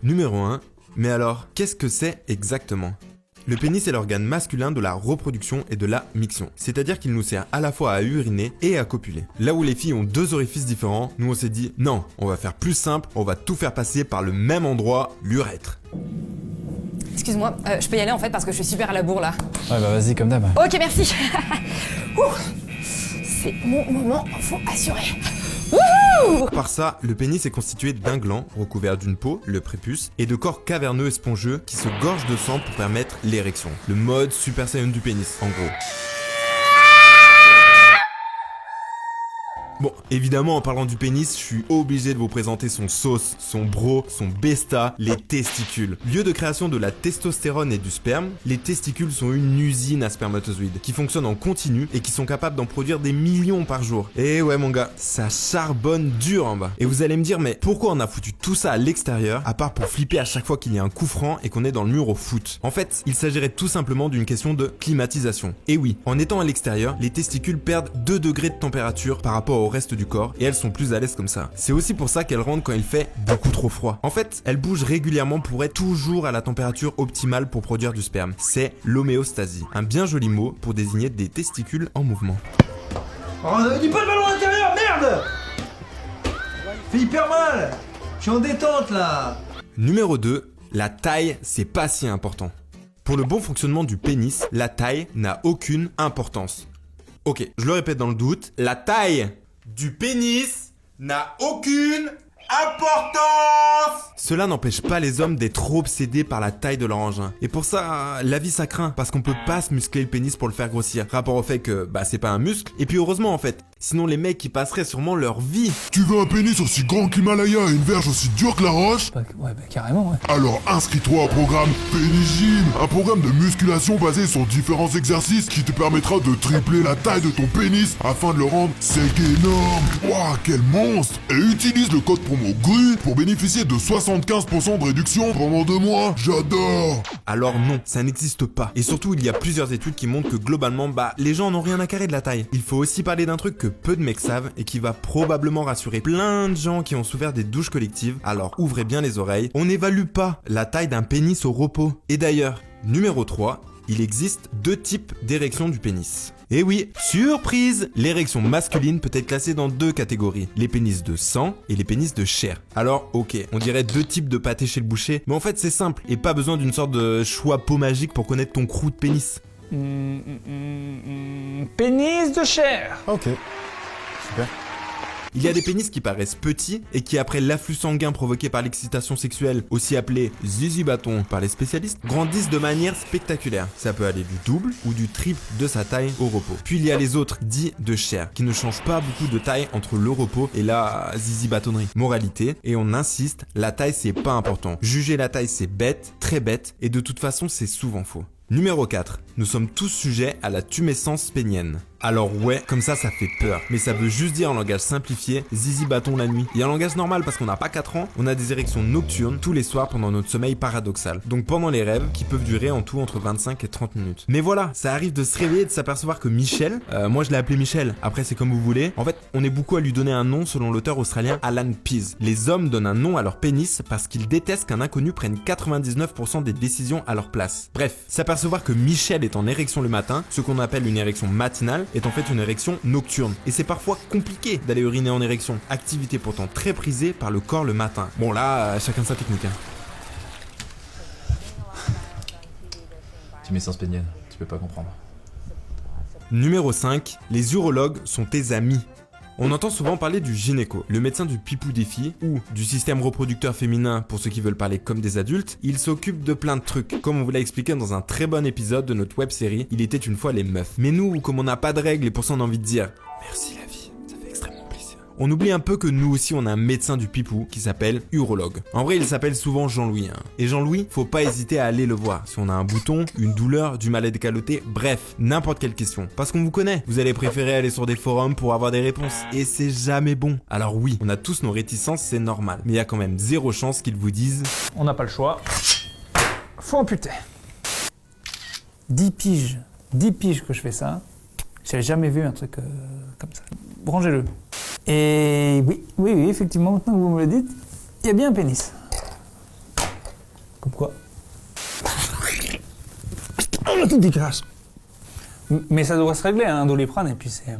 Numéro 1. Mais alors, qu'est-ce que c'est exactement ? Le pénis est l'organe masculin de la reproduction et de la miction. C'est-à-dire qu'il nous sert à la fois à uriner et à copuler. Là où les filles ont 2 orifices différents, nous on s'est dit non, on va faire plus simple, on va tout faire passer par le même endroit, l'urètre. Excuse-moi, je peux y aller en fait parce que je suis super à la bourre là. Ouais bah vas-y comme d'hab. Ok, merci. C'est mon moment, faut assurer. Par ça, le pénis est constitué d'un gland recouvert d'une peau, le prépuce, et de corps caverneux et spongieux qui se gorgent de sang pour permettre l'érection. Le mode Super Saiyan du pénis, en gros. Bon, évidemment, en parlant du pénis, je suis obligé de vous présenter son sauce, son bro, son besta, les testicules. Lieu de création de la testostérone et du sperme, les testicules sont une usine à spermatozoïdes qui fonctionne en continu et qui sont capables d'en produire des millions par jour. Et ouais mon gars, ça charbonne dur en bas. Et vous allez me dire, mais pourquoi on a foutu tout ça à l'extérieur, à part pour flipper à chaque fois qu'il y a un coup franc et qu'on est dans le mur au foot? En fait, il s'agirait tout simplement d'une question de climatisation. Et oui, en étant à l'extérieur, les testicules perdent 2 degrés de température par rapport au reste du corps et elles sont plus à l'aise comme ça. C'est aussi pour ça qu'elles rentrent quand il fait beaucoup trop froid. En fait, elles bougent régulièrement pour être toujours à la température optimale pour produire du sperme. C'est l'homéostasie, un bien joli mot pour désigner des testicules en mouvement. Oh, dis pas le ballon à l'intérieur, merde! Fait hyper mal! Je suis en détente là! Numéro 2, la taille, c'est pas si important. Pour le bon fonctionnement du pénis, la taille n'a aucune importance. Ok, je le répète dans le doute, la taille du pénis n'a aucune importance. Cela n'empêche pas les hommes d'être trop obsédés par la taille de leur engin. Et pour ça, la vie ça craint, parce qu'on peut pas se muscler le pénis pour le faire grossir. Rapport au fait que, c'est pas un muscle. Et puis heureusement en fait. Sinon les mecs, ils passeraient sûrement leur vie. Tu veux un pénis aussi grand que l'Himalaya et une verge aussi dure que la roche? Ouais bah carrément ouais. Alors inscris-toi au programme Pénis Gym, un programme de musculation basé sur différents exercices qui te permettra de tripler la taille de ton pénis afin de le rendre sec et énorme. Waouh, quel monstre! Et utilise le code promo GRU pour bénéficier de 75% de réduction pendant 2 mois. J'adore! Alors non, ça n'existe pas. Et surtout, il y a plusieurs études qui montrent que globalement, les gens n'ont rien à carrer de la taille. Il faut aussi parler d'un truc que peu de mecs savent et qui va probablement rassurer plein de gens qui ont souffert des douches collectives. Alors ouvrez bien les oreilles, on n'évalue pas la taille d'un pénis au repos. Et d'ailleurs, numéro 3, il existe 2 types d'érection du pénis. Et oui, surprise! L'érection masculine peut être classée dans 2 catégories, les pénis de sang et les pénis de chair. Alors ok, on dirait 2 types de pâté chez le boucher, mais en fait c'est simple, et pas besoin d'une sorte de choix pot magique pour connaître ton crew de pénis. Pénis de chair. Ok, super. Il y a des pénis qui paraissent petits et qui, après l'afflux sanguin provoqué par l'excitation sexuelle, aussi appelé zizi bâton par les spécialistes, grandissent de manière spectaculaire. Ça peut aller du double ou du triple de sa taille au repos. Puis il y a les autres, dits de chair, qui ne changent pas beaucoup de taille entre le repos et la zizi bâtonnerie. Moralité, et on insiste, la taille c'est pas important. Juger la taille c'est bête, très bête, et de toute façon c'est souvent faux. Numéro 4. Nous sommes tous sujets à la tumescence pénienne. Alors ouais, comme ça fait peur. Mais ça veut juste dire en langage simplifié, zizi bâton la nuit. Et en langage normal, parce qu'on n'a pas 4 ans, on a des érections nocturnes tous les soirs pendant notre sommeil paradoxal. Donc pendant les rêves, qui peuvent durer en tout entre 25 et 30 minutes. Mais voilà, ça arrive de se réveiller et de s'apercevoir que Michel, moi je l'ai appelé Michel, après c'est comme vous voulez. En fait, on est beaucoup à lui donner un nom selon l'auteur australien Alan Pease. Les hommes donnent un nom à leur pénis parce qu'ils détestent qu'un inconnu prenne 99% des décisions à leur place. Bref, s'apercevoir que Michel est en érection le matin, ce qu'on appelle une érection matinale, est en fait une érection nocturne. Et c'est parfois compliqué d'aller uriner en érection, activité pourtant très prisée par le corps le matin. Bon là, chacun sa technique. Tumescence pénienne, tu peux pas comprendre. Numéro 5, les urologues sont tes amis. On entend souvent parler du gynéco, le médecin du pipou des filles, ou du système reproducteur féminin pour ceux qui veulent parler comme des adultes. Il s'occupe de plein de trucs, comme on vous l'a expliqué dans un très bon épisode de notre web série Il était une fois les meufs. Mais nous, comme on n'a pas de règles et pour ça on a envie de dire merci la vie, ça fait extrêmement plaisir. On oublie un peu que nous aussi on a un médecin du pipou qui s'appelle urologue. En vrai il s'appelle souvent Jean-Louis. Et Jean-Louis, faut pas hésiter à aller le voir. Si on a un bouton, une douleur, du mal à décaloter, bref, n'importe quelle question. Parce qu'on vous connaît, vous allez préférer aller sur des forums pour avoir des réponses. Et c'est jamais bon. Alors oui, on a tous nos réticences, c'est normal. Mais il y a quand même 0 chance qu'ils vous disent On n'a pas le choix. Faut amputer. 10 piges que je fais ça. J'ai jamais vu un truc comme ça. Rangez-le. Et oui, effectivement, maintenant que vous me le dites, il y a bien un pénis. Comme quoi. Oh, la tête dégueulasse. Mais ça devrait se régler, hein, un Doliprane, et puis c'est...